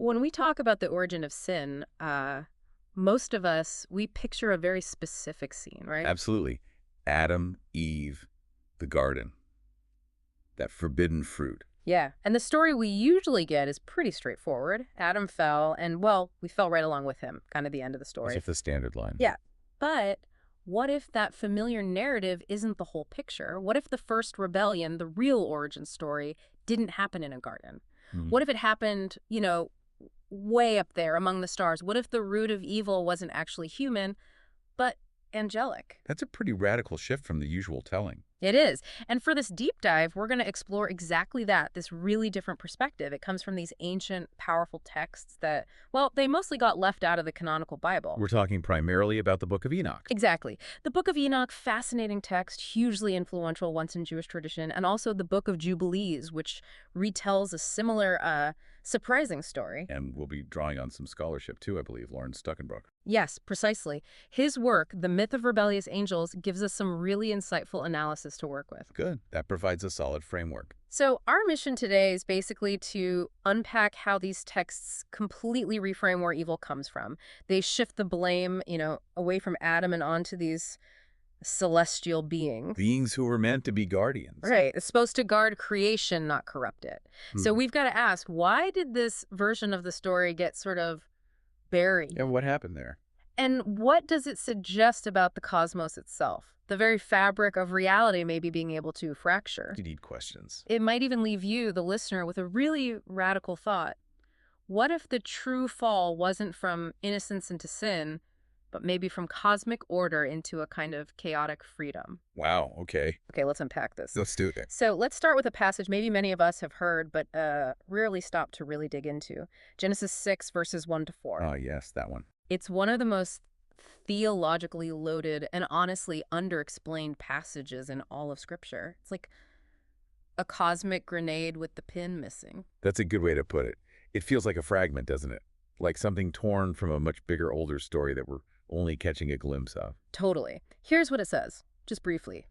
when we talk about the origin of sin, most of us, we picture a very specific scene, right? Absolutely. Adam, Eve, the garden, that forbidden fruit. Yeah, and the story we usually get is pretty straightforward. Adam fell, and, well, we fell right along with him, kind of the end of the As story. if the standard line. Yeah, but what if that familiar narrative isn't the whole picture? What if the first rebellion, the real origin story, didn't happen in a garden? What if it happened, way up there among the stars? What if the root of evil wasn't actually human, but angelic? That's a pretty radical shift from the usual telling. It is. And for this deep dive, we're going to explore exactly that, this really different perspective. It comes from these ancient, powerful texts that, well, they mostly got left out of the canonical Bible. We're talking primarily about the Book of Enoch. Exactly. The Book of Enoch, fascinating text, hugely influential once in Jewish tradition, and also the Book of Jubilees, which retells a similar, surprising story. And we'll be drawing on some scholarship too, I believe, Loren Stuckenbruck. Yes, precisely. His work, The Myth of Rebellious Angels, gives us some really insightful analysis to work with. Good. That provides a solid framework. So our mission today is basically to unpack how these texts completely reframe where evil comes from. They shift the blame, away from Adam and onto these celestial beings. Beings who were meant to be guardians. Right. It's supposed to guard creation, not corrupt it. So we've got to ask, why did this version of the story get sort of buried? Yeah, what happened there? And what does it suggest about the cosmos itself? The very fabric of reality maybe being able to fracture. You need questions. It might even leave you, the listener, with a really radical thought. What if the true fall wasn't from innocence into sin, but maybe from cosmic order into a kind of chaotic freedom? Wow, okay. Okay, let's unpack this. Let's do it. So let's start with a passage maybe many of us have heard, but rarely stop to really dig into. Genesis 6, verses 1 to 4. Oh, yes, that one. It's one of the most theologically loaded and honestly underexplained passages in all of Scripture. It's like a cosmic grenade with the pin missing. That's a good way to put it. It feels like a fragment, doesn't it? Like something torn from a much bigger, older story that we're only catching a glimpse of. Totally. Here's what it says, just briefly.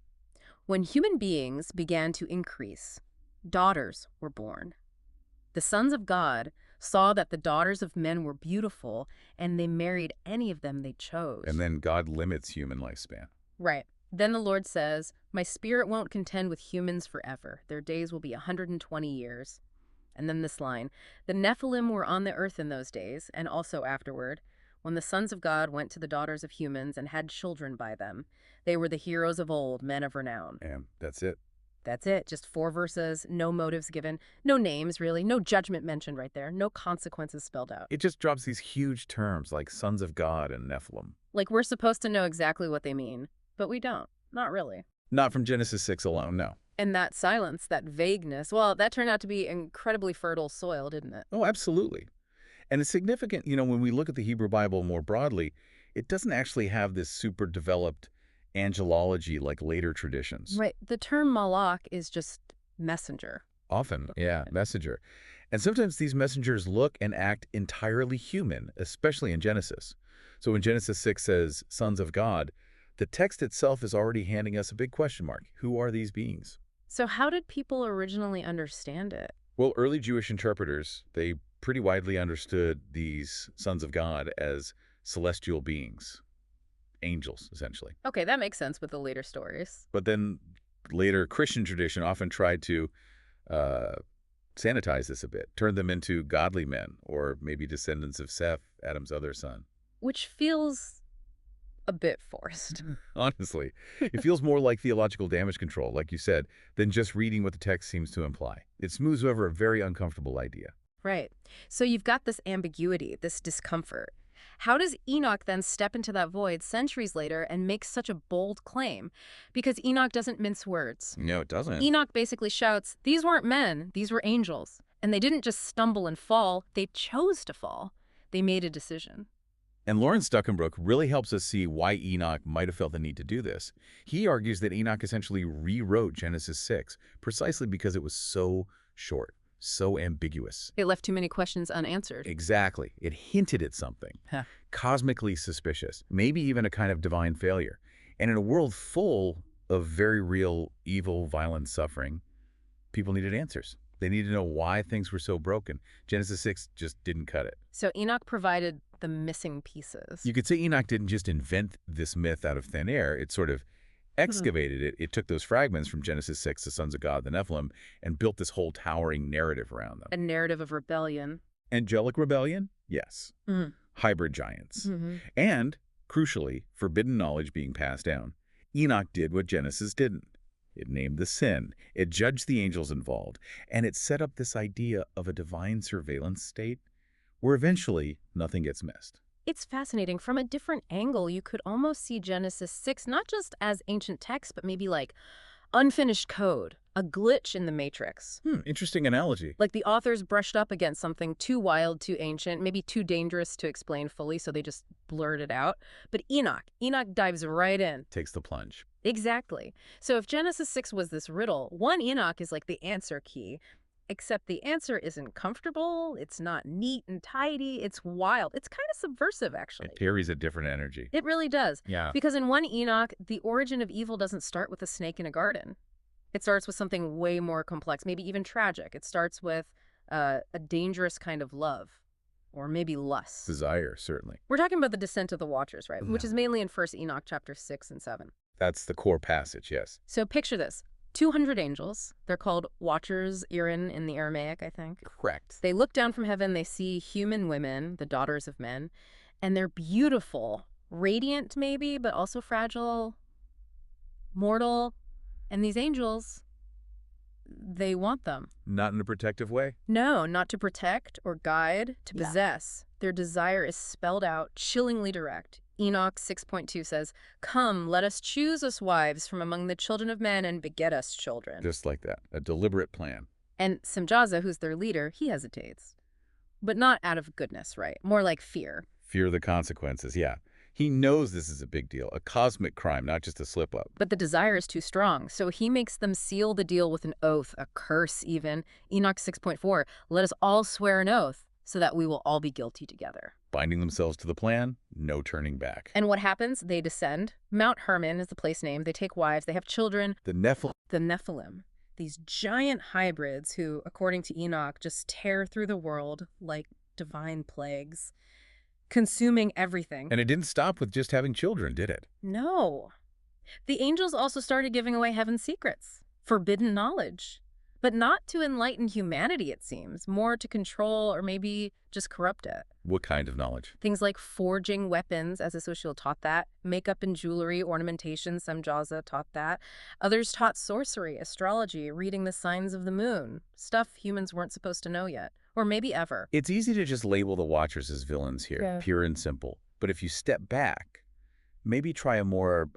When human beings began to increase, daughters were born. The sons of God saw that the daughters of men were beautiful, and they married any of them they chose. And then God limits human lifespan. Right. Then the Lord says, "My spirit won't contend with humans forever. Their days will be 120 years. And then this line, "The Nephilim were on the earth in those days, and also afterward, when the sons of God went to the daughters of humans and had children by them. They were the heroes of old, men of renown." And that's it. That's it. Just 4 verses, no motives given, no names really, no judgment mentioned right there, no consequences spelled out. It just drops these huge terms like sons of God and Nephilim. Like we're supposed to know exactly what they mean, but we don't. Not really. Not from Genesis 6 alone, no. And that silence, that vagueness, well, that turned out to be incredibly fertile soil, didn't it? Oh, absolutely. And it's significant, when we look at the Hebrew Bible more broadly, it doesn't actually have this super developed angelology like later traditions. Right. The term malach is just messenger. Often, yeah, messenger. And sometimes these messengers look and act entirely human, especially in Genesis. So when Genesis 6 says sons of God, the text itself is already handing us a big question mark. Who are these beings? So how did people originally understand it? Well, early Jewish interpreters, they pretty widely understood these sons of God as celestial beings. Angels, essentially. Okay, that makes sense with the later stories. But then later Christian tradition often tried to sanitize this a bit, turn them into godly men, or maybe descendants of Seth, Adam's other son. Which feels a bit forced. Honestly, it feels more like theological damage control, like you said, than just reading what the text seems to imply. It smooths over a very uncomfortable idea. Right. So you've got this ambiguity, this discomfort. How does Enoch then step into that void centuries later and make such a bold claim? Because Enoch doesn't mince words. No, it doesn't. Enoch basically shouts, these weren't men, these were angels. And they didn't just stumble and fall, they chose to fall. They made a decision. And Loren Stuckenbruck really helps us see why Enoch might have felt the need to do this. He argues that Enoch essentially rewrote Genesis 6 precisely because it was so short, so ambiguous. It left too many questions unanswered. Exactly. It hinted at something. Cosmically suspicious, maybe even a kind of divine failure. And in a world full of very real evil, violent suffering, people needed answers. They need to know why things were so broken. Genesis 6 just didn't cut it. So Enoch provided the missing pieces. You could say Enoch didn't just invent this myth out of thin air. It sort of excavated it. It took those fragments from Genesis 6, the sons of God, the Nephilim, and built this whole towering narrative around them. A narrative of rebellion. Angelic rebellion? Yes. Hybrid giants. And, crucially, forbidden knowledge being passed down. Enoch did what Genesis didn't. It named the sin, it judged the angels involved, and it set up this idea of a divine surveillance state where eventually nothing gets missed. It's fascinating. From a different angle, you could almost see Genesis 6 not just as ancient text, but maybe like unfinished code, a glitch in the matrix. Interesting analogy. Like the authors brushed up against something too wild, too ancient, maybe too dangerous to explain fully, so they just blurred it out. But Enoch dives right in. Takes the plunge. Exactly. So if Genesis 6 was this riddle, 1 Enoch is like the answer key, except the answer isn't comfortable, it's not neat and tidy, it's wild. It's kind of subversive, actually. It carries a different energy. It really does. Yeah. Because in 1 Enoch, the origin of evil doesn't start with a snake in a garden. It starts with something way more complex, maybe even tragic. It starts with a dangerous kind of love, or maybe lust. Desire, certainly. We're talking about the descent of the Watchers, right? Which is mainly in 1 Enoch chapter 6 and 7. That's the core passage, yes. So picture this. 200 angels. They're called Watchers, Irin in the Aramaic, I think. Correct. They look down from heaven, they see human women, the daughters of men, and they're beautiful, radiant maybe, but also fragile, mortal. And these angels, they want them. Not in a protective way? No, not to protect or guide, to possess. Their desire is spelled out, chillingly direct. Enoch 6.2 says, "Come, let us choose us wives from among the children of men and beget us children." Just like that. A deliberate plan. And Semjaza, who's their leader, he hesitates. But not out of goodness, right? More like fear. Fear the consequences, yeah. He knows this is a big deal, a cosmic crime, not just a slip-up. But the desire is too strong, so he makes them seal the deal with an oath, a curse even. Enoch 6.4, "Let us all swear an oath, so that we will all be guilty together." Binding themselves to the plan, no turning back. And what happens? They descend. Mount Hermon is the place name. They take wives. They have children. The Nephilim. These giant hybrids who, according to Enoch, just tear through the world like divine plagues, consuming everything. And it didn't stop with just having children, did it? No. The angels also started giving away heaven's secrets, forbidden knowledge. But not to enlighten humanity, it seems, more to control or maybe just corrupt it. What kind of knowledge? Things like forging weapons, as Asocial taught that, makeup and jewelry, ornamentation, Semjaza taught that. Others taught sorcery, astrology, reading the signs of the moon, stuff humans weren't supposed to know yet, or maybe ever. It's easy to just label the Watchers as villains here, pure and simple. But if you step back, maybe try a more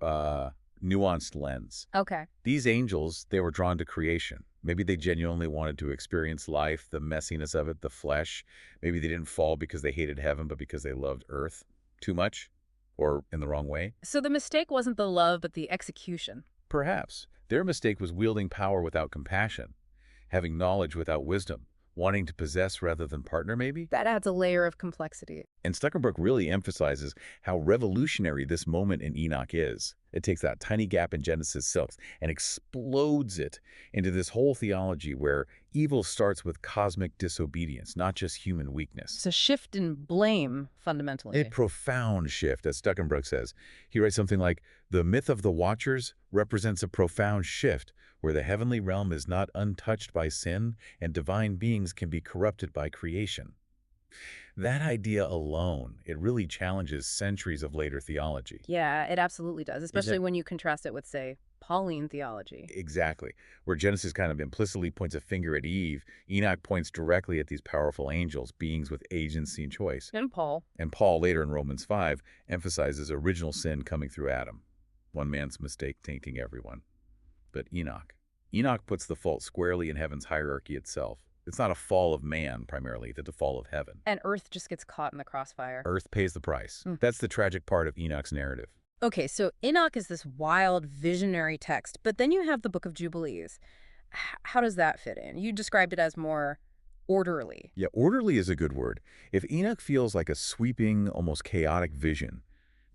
nuanced lens. Okay. These angels, they were drawn to creation. Maybe they genuinely wanted to experience life, the messiness of it, the flesh. Maybe they didn't fall because they hated heaven, but because they loved earth too much or in the wrong way. So the mistake wasn't the love, but the execution. Perhaps. Their mistake was wielding power without compassion, having knowledge without wisdom, wanting to possess rather than partner, maybe? That adds a layer of complexity. And Stuckenbruck really emphasizes how revolutionary this moment in Enoch is. It takes that tiny gap in Genesis 6 and explodes it into this whole theology where evil starts with cosmic disobedience, not just human weakness. It's a shift in blame, fundamentally. A profound shift, as Stuckenbruck says. He writes something like, "The myth of the Watchers represents a profound shift where the heavenly realm is not untouched by sin and divine beings can be corrupted by creation." That idea alone, it really challenges centuries of later theology. Yeah, it absolutely does, especially when you contrast it with, say, Pauline theology. Exactly. Where Genesis kind of implicitly points a finger at Eve, Enoch points directly at these powerful angels, beings with agency and choice. And Paul. And Paul, later in Romans 5, emphasizes original sin coming through Adam, one man's mistake tainting everyone. But Enoch puts the fault squarely in heaven's hierarchy itself. It's not a fall of man, primarily, but the fall of heaven. And Earth just gets caught in the crossfire. Earth pays the price. That's the tragic part of Enoch's narrative. Okay, so Enoch is this wild, visionary text, but then you have the Book of Jubilees. How does that fit in? You described it as more orderly. Yeah, orderly is a good word. If Enoch feels like a sweeping, almost chaotic vision,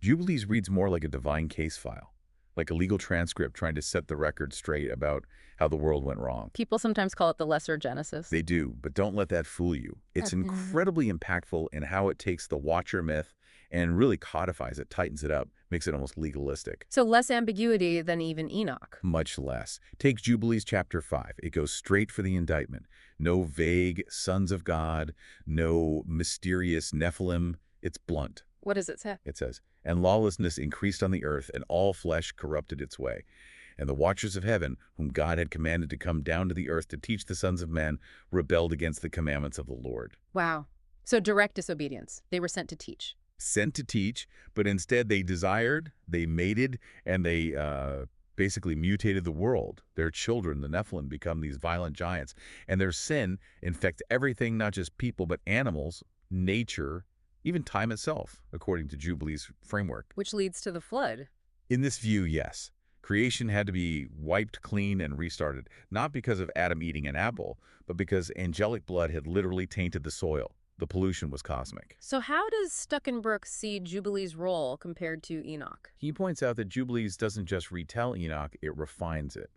Jubilees reads more like a divine case file. like a legal transcript trying to set the record straight about how the world went wrong. People sometimes call it the Lesser Genesis. They do, but don't let that fool you. It's incredibly impactful in how it takes the Watcher myth and really codifies it, tightens it up, makes it almost legalistic. So less ambiguity than even Enoch. Much less. Take Jubilees chapter 5. It goes straight for the indictment. No vague sons of God, no mysterious Nephilim. It's blunt. What does it say? It says, "And lawlessness increased on the earth, and all flesh corrupted its way. And the watchers of heaven, whom God had commanded to come down to the earth to teach the sons of men, rebelled against the commandments of the Lord." Wow. So direct disobedience. They were sent to teach. Sent to teach, but instead they desired, they mated, and they basically mutated the world. Their children, the Nephilim, become these violent giants. And their sin infects everything, not just people, but animals, nature, even time itself, according to Jubilees' framework. Which leads to the flood. In this view, yes. Creation had to be wiped clean and restarted, not because of Adam eating an apple, but because angelic blood had literally tainted the soil. The pollution was cosmic. So how does Stuckenbruck see Jubilees' role compared to Enoch? He points out that Jubilees doesn't just retell Enoch, it refines it.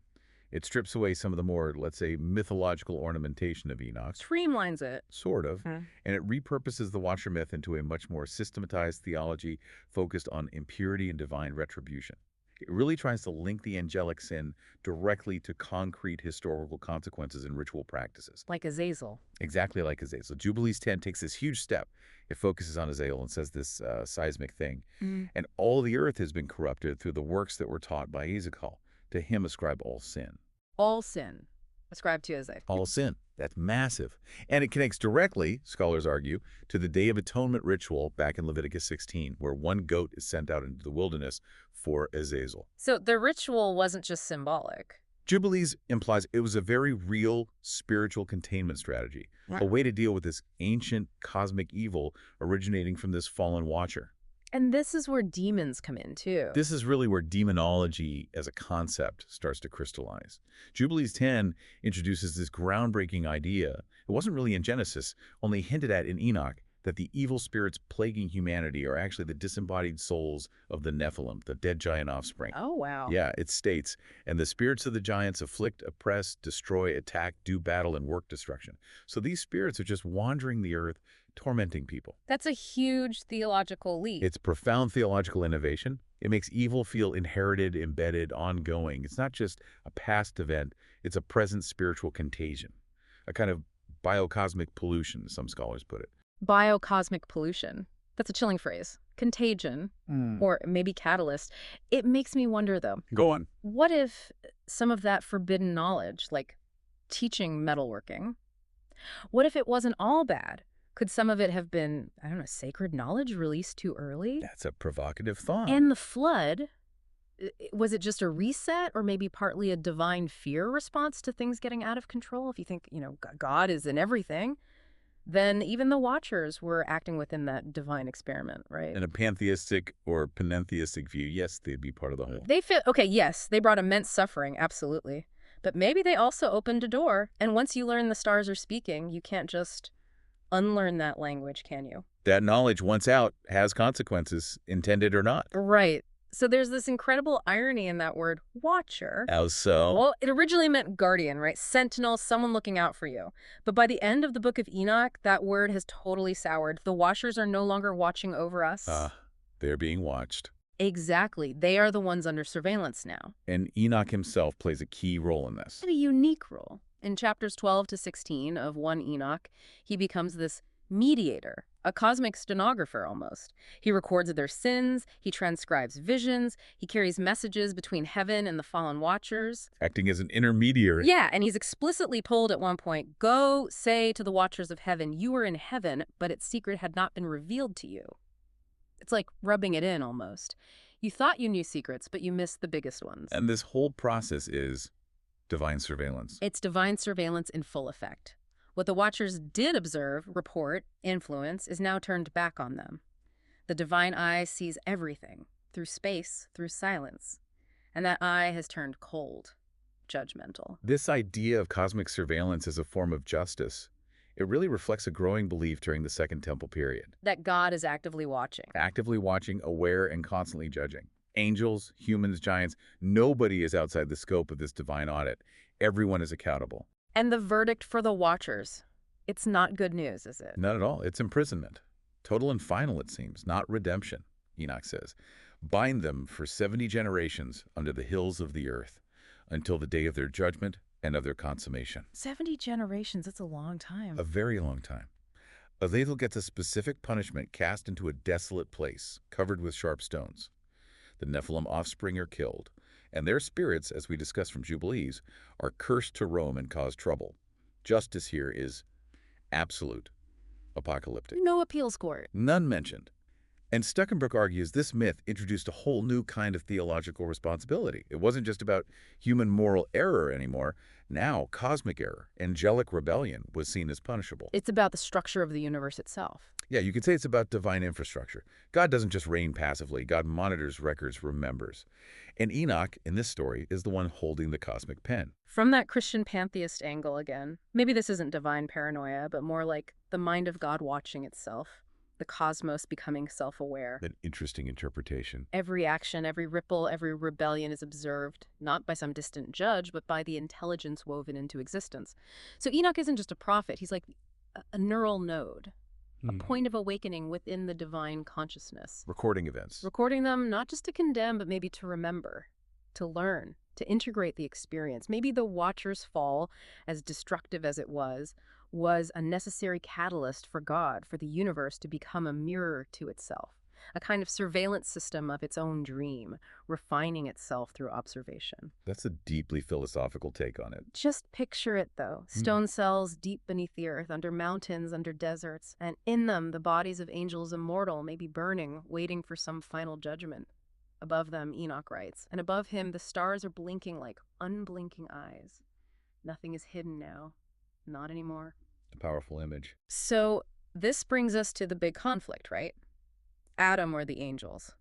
It strips away some of the more, let's say, mythological ornamentation of Enoch. Streamlines it. Sort of. And it repurposes the Watcher myth into a much more systematized theology focused on impurity and divine retribution. It really tries to link the angelic sin directly to concrete historical consequences and ritual practices. Like Azazel. Exactly like Azazel. Jubilees 10 takes this huge step. It focuses on Azazel and says this seismic thing. And all the earth has been corrupted through the works that were taught by Ezekiel. To him ascribe all sin. All sin. Ascribed to Azazel. All sin. That's massive. And it connects directly, scholars argue, to the Day of Atonement ritual back in Leviticus 16, where one goat is sent out into the wilderness for Azazel. So the ritual wasn't just symbolic. Jubilees implies it was a very real spiritual containment strategy, a way to deal with this ancient cosmic evil originating from this fallen watcher. And this is where demons come in, too. This is really where demonology as a concept starts to crystallize. Jubilees 10 introduces this groundbreaking idea. It wasn't really in Genesis, only hinted at in Enoch, that the evil spirits plaguing humanity are actually the disembodied souls of the Nephilim, the dead giant offspring. Oh, wow. Yeah, it states, "And the spirits of the giants afflict, oppress, destroy, attack, do battle, and work destruction." So these spirits are just wandering the earth, tormenting people. That's a huge theological leap. It's profound theological innovation. It makes evil feel inherited, embedded, ongoing. It's not just a past event. It's a present spiritual contagion, a kind of biocosmic pollution, some scholars put it. Biocosmic pollution. That's a chilling phrase. Contagion, or maybe catalyst. It makes me wonder, though. Go on. What if some of that forbidden knowledge, like teaching metalworking, what if it wasn't all bad? Could some of it have been, I don't know, sacred knowledge released too early? That's a provocative thought. And the flood, was it just a reset or maybe partly a divine fear response to things getting out of control? If you think, God is in everything, then even the Watchers were acting within that divine experiment, right? In a pantheistic or panentheistic view, yes, they'd be part of the whole. Okay, yes, they brought immense suffering, absolutely. But maybe they also opened a door. And once you learn the stars are speaking, you can't just unlearn that language, can you? That knowledge, once out, has consequences, intended or not. Right. So there's this incredible irony in that word, watcher. How so? Well, it originally meant guardian, right? Sentinel, someone looking out for you. But by the end of the Book of Enoch, that word has totally soured. The watchers are no longer watching over us. They're being watched. Exactly. They are the ones under surveillance now. And Enoch himself plays a key role in this. And a unique role. In chapters 12 to 16 of 1 Enoch, he becomes this mediator, a cosmic stenographer almost. He records their sins, he transcribes visions, he carries messages between heaven and the fallen watchers. Acting as an intermediary. Yeah, and he's explicitly told at one point, "Go say to the watchers of heaven, you are in heaven, but its secret had not been revealed to you." It's like rubbing it in almost. You thought you knew secrets, but you missed the biggest ones. And this whole process is divine surveillance. It's divine surveillance in full effect. What the Watchers did observe, report, influence, is now turned back on them. The divine eye sees everything, through space, through silence. And that eye has turned cold, judgmental. This idea of cosmic surveillance as a form of justice, it really reflects a growing belief during the Second Temple period. That God is actively watching. Actively watching, aware, and constantly judging. Angels, humans, giants, nobody is outside the scope of this divine audit. Everyone is accountable. And the verdict for the Watchers. It's not good news, is it? Not at all. It's imprisonment. Total and final, it seems, not redemption, Enoch says. Bind them for 70 generations under the hills of the earth, until the day of their judgment and of their consummation. 70 generations, that's a long time. A very long time. Azazel gets a specific punishment cast into a desolate place, covered with sharp stones. The Nephilim offspring are killed, and their spirits, as we discussed from Jubilees, are cursed to roam and cause trouble. Justice here is absolute, apocalyptic. No appeals court. None mentioned. And Stuckenbruck argues this myth introduced a whole new kind of theological responsibility. It wasn't just about human moral error anymore. Now, cosmic error, angelic rebellion, was seen as punishable. It's about the structure of the universe itself. Yeah, you could say it's about divine infrastructure. God doesn't just reign passively. God monitors, records, remembers. And Enoch, in this story, is the one holding the cosmic pen. From that Christian Pantheist angle again, maybe this isn't divine paranoia, but more like the mind of God watching itself. The cosmos becoming self-aware. An interesting interpretation. Every action, every ripple, every rebellion is observed, not by some distant judge, but by the intelligence woven into existence. So Enoch isn't just a prophet. He's like a neural node, a point of awakening within the divine consciousness. Recording events. Recording them not just to condemn, but maybe to remember, to learn, to integrate the experience. Maybe the Watcher's fall, as destructive as it was a necessary catalyst for God, for the universe to become a mirror to itself, a kind of surveillance system of its own dream, refining itself through observation. That's a deeply philosophical take on it. Just picture it, though. Stone cells deep beneath the earth, under mountains, under deserts, and in them the bodies of angels immortal, maybe burning, waiting for some final judgment. Above them, Enoch writes, and above him the stars are blinking like unblinking eyes. Nothing is hidden now. Not anymore. A powerful image. So this brings us to the big conflict, right? Adam or the angels?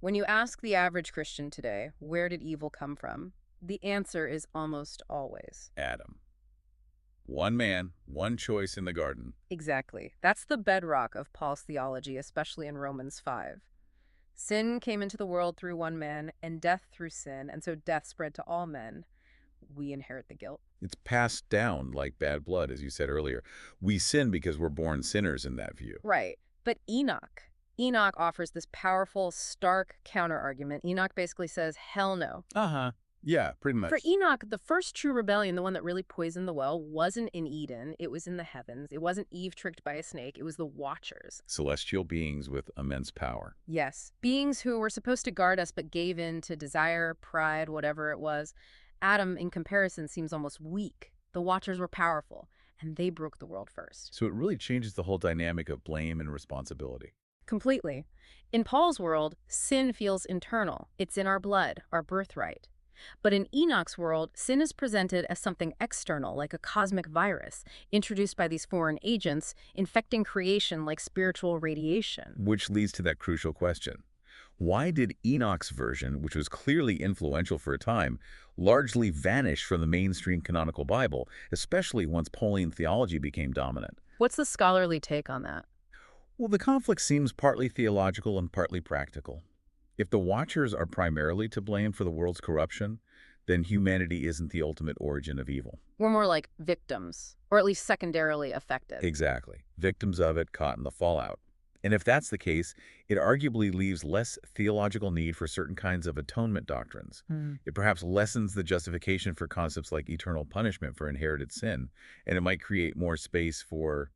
When you ask the average Christian today, where did evil come from? The answer is almost always Adam. One man, one choice in the garden. Exactly. That's the bedrock of Paul's theology, especially in Romans 5. Sin came into the world through one man, and death through sin, and so death spread to all men. We inherit the guilt. It's passed down like bad blood, as you said earlier. We sin because we're born sinners in that view. Right. But Enoch offers this powerful, stark counter-argument. Enoch basically says, hell no. Yeah, pretty much. For Enoch, the first true rebellion, the one that really poisoned the well, wasn't in Eden. It was in the heavens. It wasn't Eve tricked by a snake. It was the Watchers. Celestial beings with immense power. Yes. Beings who were supposed to guard us but gave in to desire, pride, whatever it was. Adam, in comparison, seems almost weak. The Watchers were powerful, and they broke the world first. So it really changes the whole dynamic of blame and responsibility. Completely. In Paul's world, sin feels internal. It's in our blood, our birthright. But in Enoch's world, sin is presented as something external, like a cosmic virus, introduced by these foreign agents, infecting creation like spiritual radiation. Which leads to that crucial question. Why did Enoch's version, which was clearly influential for a time, largely vanish from the mainstream canonical Bible, especially once Pauline theology became dominant? What's the scholarly take on that? Well, the conflict seems partly theological and partly practical. If the Watchers are primarily to blame for the world's corruption, then humanity isn't the ultimate origin of evil. We're more like victims, or at least secondarily affected. Exactly. Victims of it caught in the fallout. And if that's the case, it arguably leaves less theological need for certain kinds of atonement doctrines. It perhaps lessens the justification for concepts like eternal punishment for inherited sin, and it might create more space for,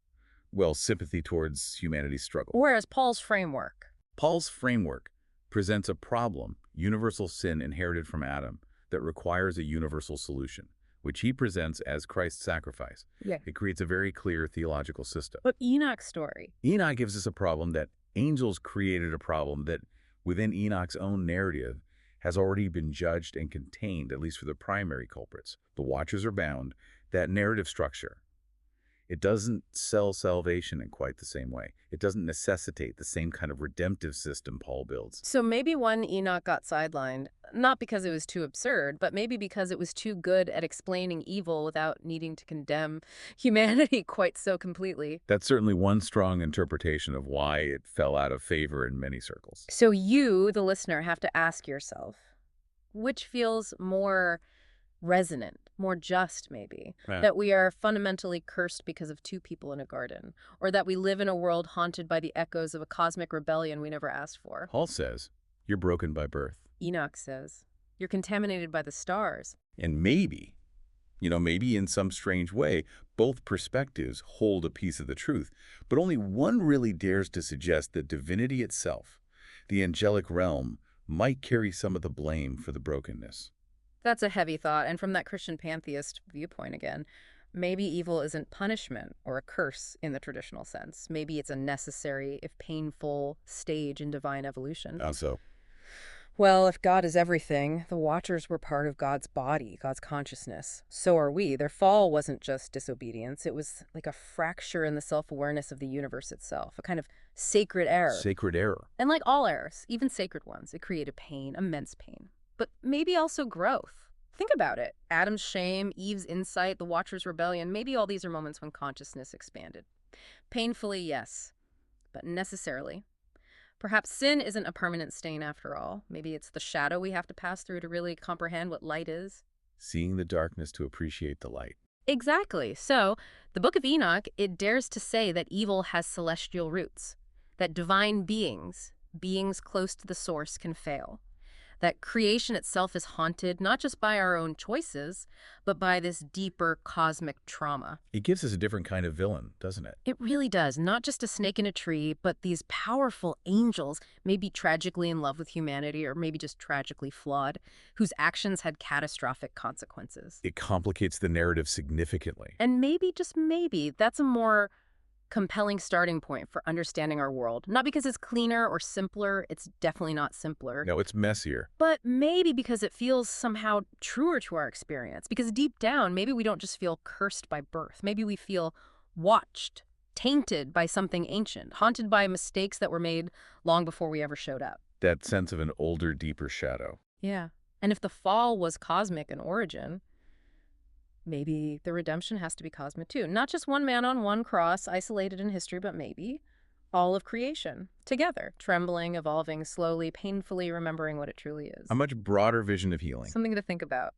well, sympathy towards humanity's struggle. Whereas Paul's framework presents a problem, universal sin inherited from Adam, that requires a universal solution, which he presents as Christ's sacrifice. Yeah. It creates a very clear theological system. But Enoch's story. Enoch gives us a problem that angels created, a problem that, within Enoch's own narrative, has already been judged and contained, at least for the primary culprits. The Watchers are bound. That narrative structure, it doesn't sell salvation in quite the same way. It doesn't necessitate the same kind of redemptive system Paul builds. So maybe when Enoch got sidelined, Not because it was too absurd, but maybe because it was too good at explaining evil without needing to condemn humanity quite so completely. That's certainly one strong interpretation of why it fell out of favor in many circles. So you, the listener, have to ask yourself, which feels more resonant, more just maybe, Yeah. that we are fundamentally cursed because of two people in a garden, or that we live in a world haunted by the echoes of a cosmic rebellion we never asked for. Paul says, you're broken by birth. Enoch says, you're contaminated by the stars. And maybe, maybe in some strange way, both perspectives hold a piece of the truth, but only one really dares to suggest that divinity itself, the angelic realm, might carry some of the blame for the brokenness. That's a heavy thought, and from that Christian Pantheist viewpoint again, maybe evil isn't punishment or a curse in the traditional sense. Maybe it's a necessary, if painful, stage in divine evolution. How so? Well, if God is everything, the Watchers were part of God's body, God's consciousness. So are we. Their fall wasn't just disobedience. It was like a fracture in the self-awareness of the universe itself, a kind of sacred error. Sacred error. And like all errors, even sacred ones, it created pain, immense pain. But maybe also growth. Think about it. Adam's shame, Eve's insight, the Watcher's rebellion, maybe all these are moments when consciousness expanded. Painfully, yes, but necessarily. Perhaps sin isn't a permanent stain after all. Maybe it's the shadow we have to pass through to really comprehend what light is. Seeing the darkness to appreciate the light. Exactly. So, the Book of Enoch, it dares to say that evil has celestial roots, that divine beings close to the source, can fail, that creation itself is haunted not just by our own choices, but by this deeper cosmic trauma. It gives us a different kind of villain, doesn't it? It really does. Not just a snake in a tree, but these powerful angels, maybe tragically in love with humanity or maybe just tragically flawed, whose actions had catastrophic consequences. It complicates the narrative significantly. And maybe, just maybe, that's a more compelling starting point for understanding our world. Not because it's cleaner or simpler, it's definitely not simpler. No, it's messier. But maybe because it feels somehow truer to our experience. Because deep down, maybe we don't just feel cursed by birth. Maybe we feel watched, tainted by something ancient, haunted by mistakes that were made long before we ever showed up. That sense of an older, deeper shadow. Yeah. And if the fall was cosmic in origin, maybe the redemption has to be cosmic too. Not just one man on one cross, isolated in history, but maybe all of creation, together, trembling, evolving, slowly, painfully remembering what it truly is. A much broader vision of healing. Something to think about.